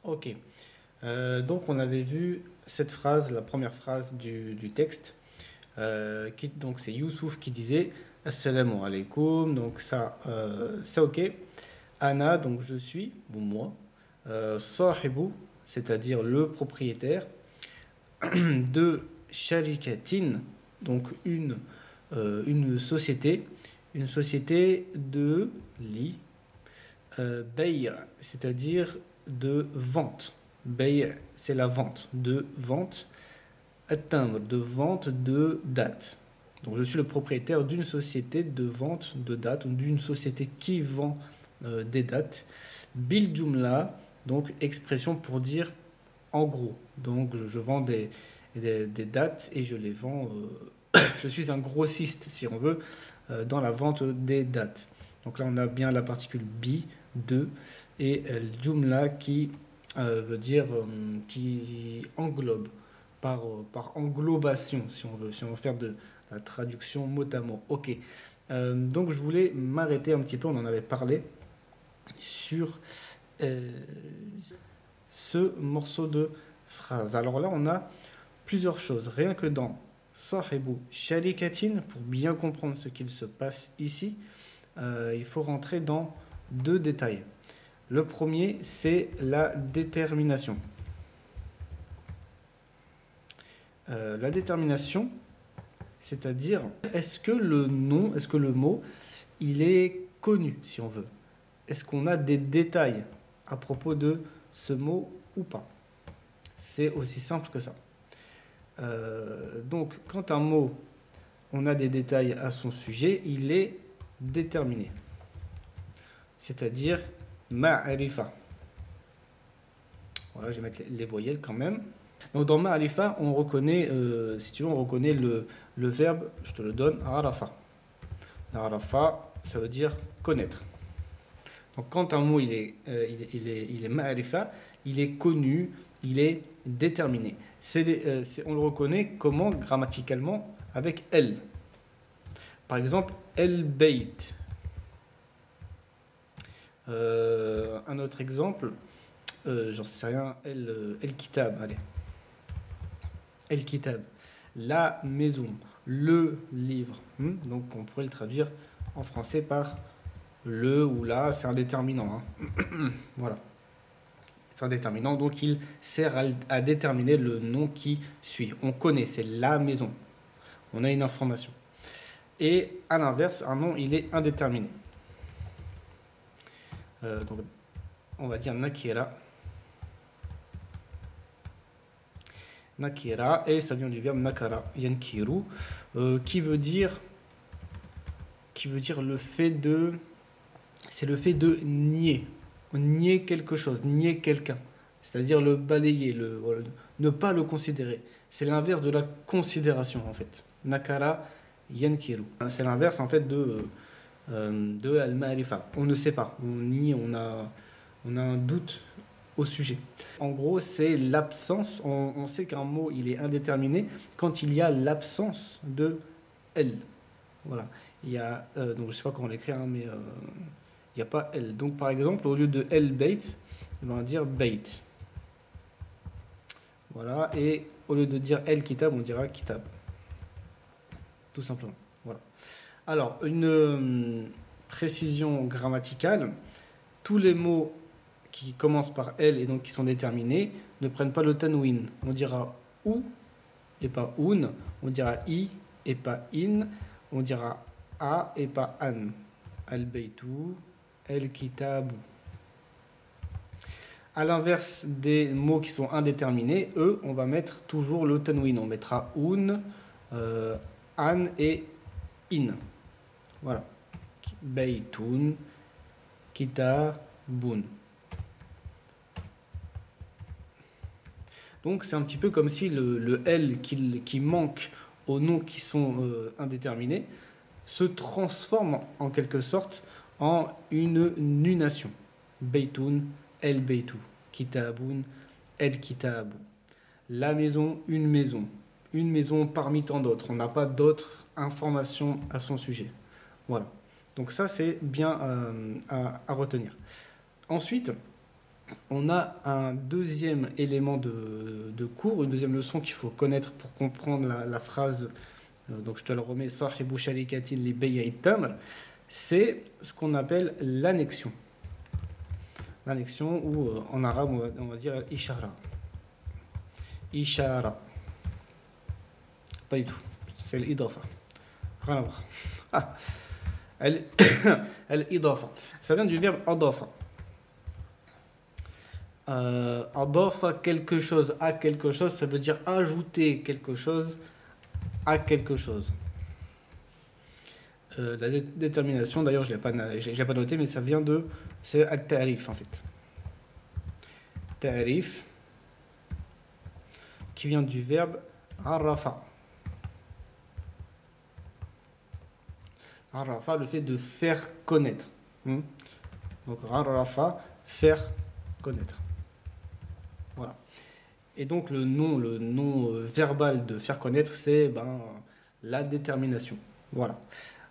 Ok. Donc on avait vu cette phrase, la première phrase du texte, donc c'est Youssouf qui disait Assalamu alaikum, donc ça ok. Ana, donc je suis, ou moi, Sahibu, c'est-à-dire le propriétaire, de Sharikatin, donc une société de li, bay', c'est-à-dire de vente. Bay', c'est la vente, de vente, atteindre, de vente de date. Donc je suis le propriétaire d'une société de vente de dates, ou d'une société qui vend des dates. Bil Jumla, donc expression pour dire en gros. Donc je vends des dates et je les vends. Je suis un grossiste, si on veut, dans la vente des dates. Donc là, on a bien la particule bi, de, et Jumla qui veut dire qui englobe, par englobation, si on veut faire de la traduction mot à mot. Ok. Donc je voulais m'arrêter un petit peu, on en avait parlé, sur euh, ce morceau de phrase. Alors là, on a plusieurs choses. Rien que dans Sahibu Sharikatin, pour bien comprendre ce qu'il se passe ici, il faut rentrer dans deux détails. Le premier, c'est la détermination. La détermination, c'est-à-dire, est-ce que le nom, est-ce que le mot, il est connu, si on veut? Est-ce qu'on a des détails à propos de ce mot ou pas? C'est aussi simple que ça. Donc, quand un mot, on a des détails à son sujet, il est déterminé. C'est-à-dire ma'arifa. Voilà, je vais mettre les voyelles quand même. Donc dans ma'arifa, on reconnaît, si tu veux, on reconnaît le verbe, je te le donne, arafa. Arafa, ça veut dire connaître. Donc quand un mot il est ma'arifa, il est connu, il est déterminé. On le reconnaît comment grammaticalement avec elle. Par exemple, el bait. Un autre exemple, j'en sais rien, el kitab, allez. El kitab, la maison, le livre. Donc on pourrait le traduire en français par le ou la, c'est un déterminant. Voilà. C'est un déterminant, donc il sert à déterminer le nom qui suit. On connaît, c'est la maison. On a une information. Et à l'inverse, un nom, il est indéterminé. Donc, on va dire nakira. Nakira, et ça vient du verbe nakara, yankiru, qui veut dire le fait de. C'est le fait de nier. Nier quelque chose, nier quelqu'un. C'est-à-dire le balayer, voilà, ne pas le considérer. C'est l'inverse de la considération en fait. Nakara yankiru. C'est l'inverse en fait de al-ma'rifa. On ne sait pas, on nie, on a un doute au sujet. En gros, c'est l'absence, on sait qu'un mot il est indéterminé quand il y a l'absence de elle. Voilà. Il y a, donc je sais pas comment l'écrire, hein, mais il n'y a pas elle. Donc par exemple, au lieu de el bait, on va dire bait. Voilà. Et au lieu de dire el kitab, on dira kitab. Tout simplement. Voilà. Alors, une précision grammaticale. Tous les mots qui commencent par elle et donc qui sont déterminés ne prennent pas le tanwin. On dira ou et pas un. On dira i et pas in. On dira a et pas an. Al-baytu, el-kitabu. À l'inverse des mots qui sont indéterminés, eux, on va mettre toujours le tanwin. On mettra un, an et in. Voilà. Baytun, kitabun. Donc c'est un petit peu comme si le L qui manque aux noms qui sont indéterminés se transforme en quelque sorte en une nunation. Baytun, el baytu. Kitabun, el kitabu. La maison, une maison. Une maison parmi tant d'autres. On n'a pas d'autres informations à son sujet. Voilà. Donc ça c'est bien à retenir. Ensuite, on a un deuxième élément de cours, une deuxième leçon qu'il faut connaître pour comprendre la phrase. Donc je te le remets, Sahibu sharikatin li bay'i tamr, c'est ce qu'on appelle l'annexion. L'annexion, ou en arabe on va dire ishara. Ishara. Pas du tout, c'est l'idafa. Rien à voir. Ah. Al-idafa. Ça vient du verbe adafa. Adafa quelque chose à quelque chose, ça veut dire ajouter quelque chose à quelque chose. La détermination, d'ailleurs, je ne l'ai pas noté, mais ça vient de. C'est al-ta'rif en fait. Ta'rif, qui vient du verbe arrafa. Arrafa, le fait de faire connaître. Donc, arrafa, faire connaître. Voilà. Et donc, le nom verbal de faire connaître, c'est la détermination. Voilà.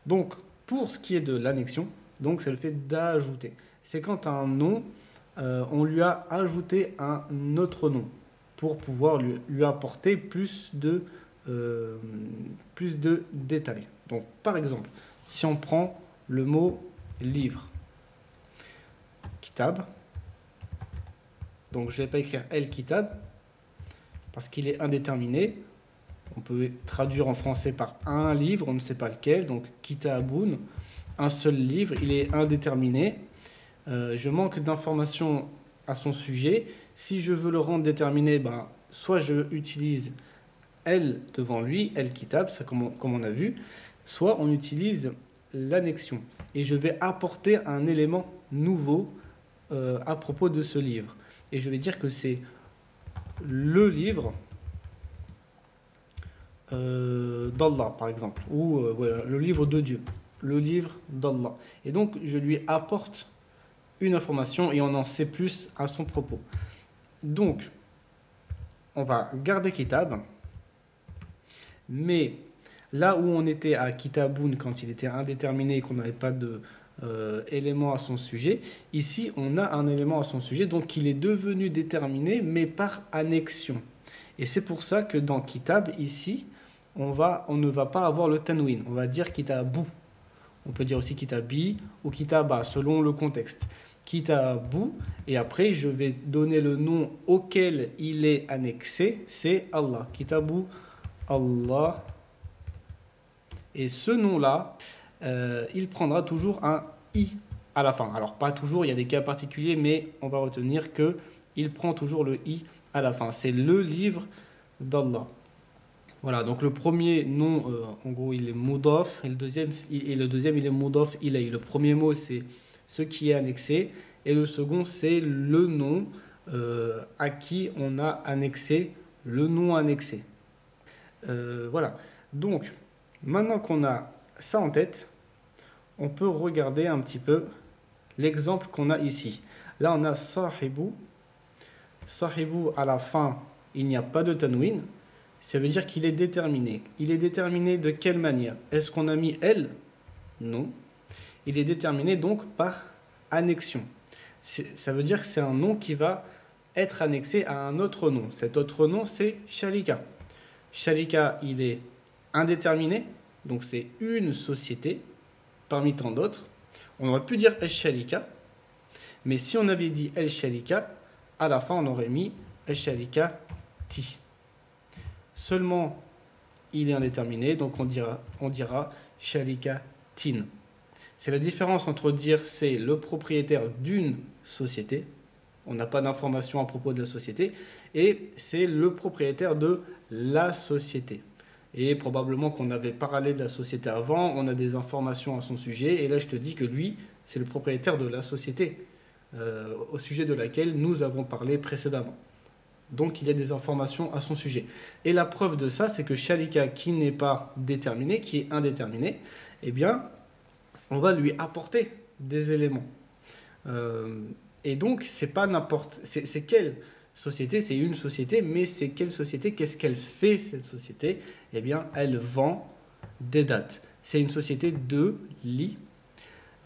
Donc, pour ce qui est de l'annexion, donc c'est le fait d'ajouter. C'est quand un nom, on lui a ajouté un autre nom pour pouvoir lui apporter plus de détails. Donc, par exemple, si on prend le mot livre, kitab, donc je ne vais pas écrire el kitab parce qu'il est indéterminé. On peut traduire en français par un livre, on ne sait pas lequel, donc kitabun, un seul livre, il est indéterminé. Je manque d'informations à son sujet. Si je veux le rendre déterminé, soit je utilise el devant lui, el kitab, ça comme on a vu, soit on utilise l'annexion. Et je vais apporter un élément nouveau à propos de ce livre. Et je vais dire que c'est le livre d'Allah, par exemple, ou le livre de Dieu, le livre d'Allah. Et donc, je lui apporte une information et on en sait plus à son propos. Donc, on va garder Kitab, mais là où on était à Kitabun quand il était indéterminé et qu'on n'avait pas de élément à son sujet, ici on a un élément à son sujet, donc il est devenu déterminé, mais par annexion. Et c'est pour ça que dans Kitab, ici, on ne va pas avoir le tanwin, on va dire Kitabu. On peut dire aussi Kitabi ou Kitaba, selon le contexte. Kitabu, et après je vais donner le nom auquel il est annexé, c'est Allah. Kitabu, Allah. Et ce nom-là, il prendra toujours un i à la fin. Alors pas toujours, il y a des cas particuliers, mais on va retenir que il prend toujours le i à la fin. C'est le livre d'Allah. Voilà, donc le premier nom, en gros, il est mudaf, et le deuxième, il est mudaf ilay. Le premier mot, c'est ce qui est annexé, et le second, c'est le nom à qui on a annexé le nom annexé. Voilà, donc maintenant qu'on a ça en tête, on peut regarder un petit peu l'exemple qu'on a ici. Là, on a sahibu. Sahibu, à la fin, il n'y a pas de tanwin. Ça veut dire qu'il est déterminé. Il est déterminé de quelle manière? Est-ce qu'on a mis elle? Non. Il est déterminé donc par annexion. Ça veut dire que c'est un nom qui va être annexé à un autre nom. Cet autre nom, c'est Sharika. Sharika, il est indéterminé, donc c'est une société parmi tant d'autres. On aurait pu dire El-Sharika, mais si on avait dit El-Sharika, à la fin on aurait mis El-Sharika Ti. Seulement, il est indéterminé, donc on dira Sharika Tin. C'est la différence entre dire c'est le propriétaire d'une société, on n'a pas d'informations à propos de la société, et c'est le propriétaire de la société. Et probablement qu'on avait parlé de la société avant, on a des informations à son sujet, et là je te dis que lui, c'est le propriétaire de la société au sujet de laquelle nous avons parlé précédemment. Donc il y a des informations à son sujet. Et la preuve de ça, c'est que Sharika qui n'est pas déterminé, qui est indéterminé, eh bien, on va lui apporter des éléments. Et donc, c'est pas n'importe... C'est quelle société? C'est une société, mais c'est quelle société? Qu'est-ce qu'elle fait, cette société? Eh bien, elle vend des dates. C'est une société de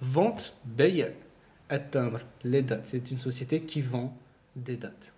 vente, bay. التمر, les dates. C'est une société qui vend des dates.